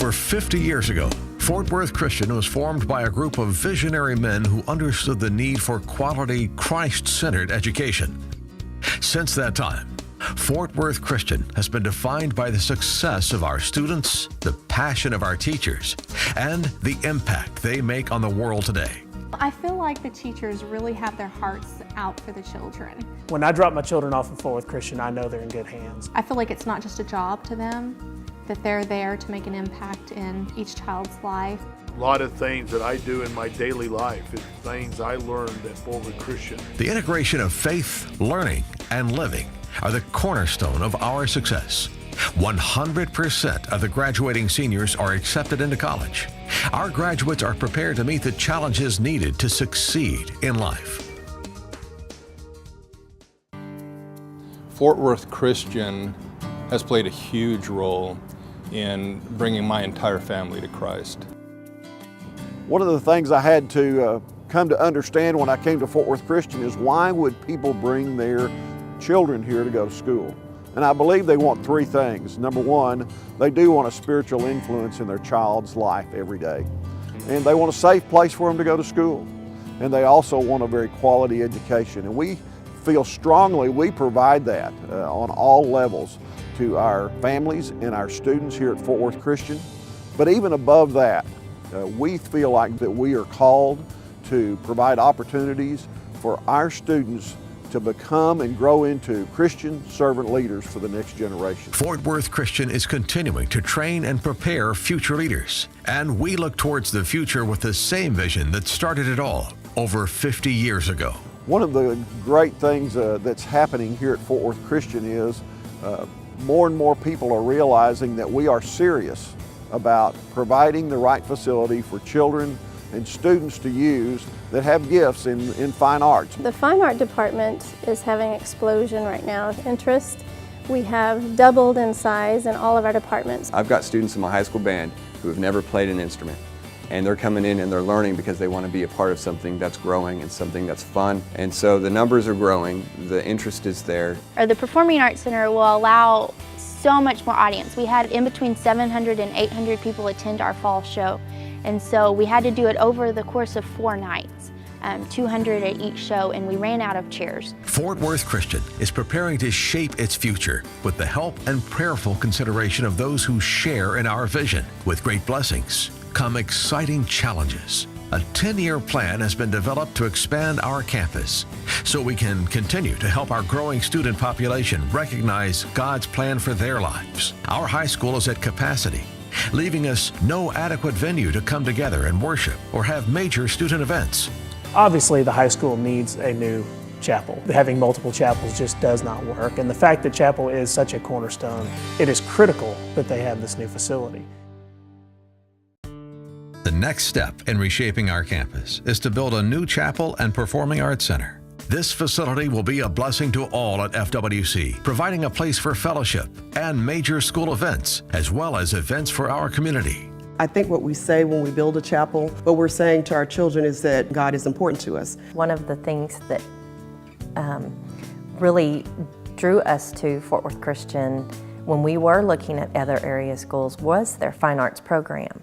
Over 50 years ago, Fort Worth Christian was formed by a group of visionary men who understood the need for quality, Christ-centered education. Since that time, Fort Worth Christian has been defined by the success of our students, the passion of our teachers, and the impact they make on the world today. I feel like the teachers really have their hearts out for the children. When I drop my children off in Fort Worth Christian, I know they're in good hands. I feel like it's not just a job to them, that they're there to make an impact in each child's life. A lot of things that I do in my daily life is things I learned at Fort Worth Christian. The integration of faith, learning, and living are the cornerstone of our success. 100% of the graduating seniors are accepted into college. Our graduates are prepared to meet the challenges needed to succeed in life. Fort Worth Christian has played a huge role in bringing my entire family to Christ. One of the things I had to come to understand when I came to Fort Worth Christian is why would people bring their children here to go to school? And I believe they want three things. Number one, they do want a spiritual influence in their child's life every day. And they want a safe place for them to go to school. And they also want a very quality education. And we feel strongly we provide that on all levels to our families and our students here at Fort Worth Christian. But even above that, we feel like that we are called to provide opportunities for our students to become and grow into Christian servant leaders for the next generation. Fort Worth Christian is continuing to train and prepare future leaders, and we look towards the future with the same vision that started it all over 50 years ago. One of the great things that's happening here at Fort Worth Christian is more and more people are realizing that we are serious about providing the right facility for children and students to use that have gifts in fine arts. The fine art department is having an explosion right now of interest. We have doubled in size in all of our departments. I've got students in my high school band who have never played an instrument, and they're coming in and they're learning because they want to be a part of something that's growing and something that's fun. And so the numbers are growing, the interest is there. The Performing Arts Center will allow so much more audience. We had in between 700 and 800 people attend our fall show. And so we had to do it over the course of 4 nights, 200 at each show, and we ran out of chairs. Fort Worth Christian is preparing to shape its future with the help and prayerful consideration of those who share in our vision. With great blessings come exciting challenges. A 10-year plan has been developed to expand our campus so we can continue to help our growing student population recognize God's plan for their lives. Our high school is at capacity, leaving us no adequate venue to come together and worship or have major student events. Obviously, the high school needs a new chapel. Having multiple chapels just does not work. And the fact that chapel is such a cornerstone, it is critical that they have this new facility. The next step in reshaping our campus is to build a new chapel and performing arts center. This facility will be a blessing to all at FWC, providing a place for fellowship and major school events, as well as events for our community. I think what we say when we build a chapel, what we're saying to our children is that God is important to us. One of the things that really drew us to Fort Worth Christian when we were looking at other area schools was their fine arts program.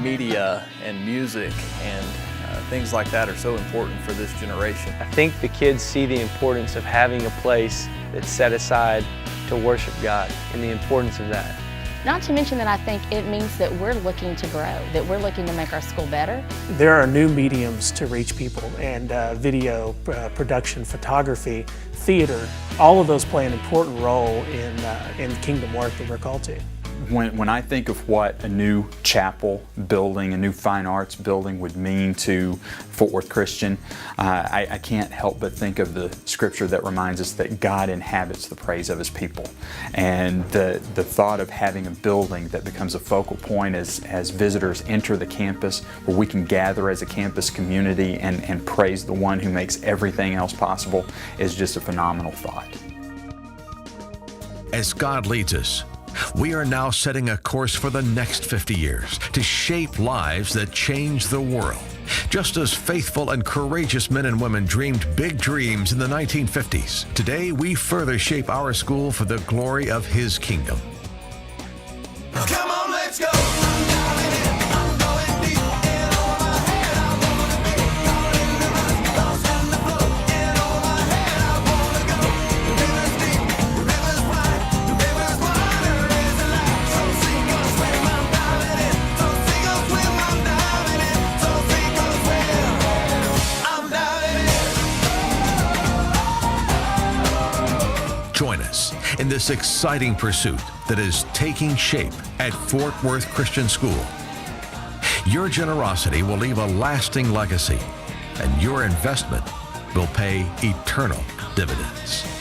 Media and music and things like that are so important for this generation. I think the kids see the importance of having a place that's set aside to worship God and the importance of that. Not to mention that I think it means that we're looking to grow, that we're looking to make our school better. There are new mediums to reach people, and video, production, photography, theater, all of those play an important role in kingdom work that we're called to. When I think of what a new chapel building, a new fine arts building would mean to Fort Worth Christian, I can't help but think of the scripture that reminds us that God inhabits the praise of His people. And the thought of having a building that becomes a focal point as visitors enter the campus, where we can gather as a campus community and praise the one who makes everything else possible, is just a phenomenal thought. As God leads us, we are now setting a course for the next 50 years to shape lives that change the world, Just as faithful and courageous men and women dreamed big dreams in the 1950s, today we further shape our school for the glory of His kingdom. Come on, let's go. Join us in this exciting pursuit that is taking shape at Fort Worth Christian School. Your generosity will leave a lasting legacy, and your investment will pay eternal dividends.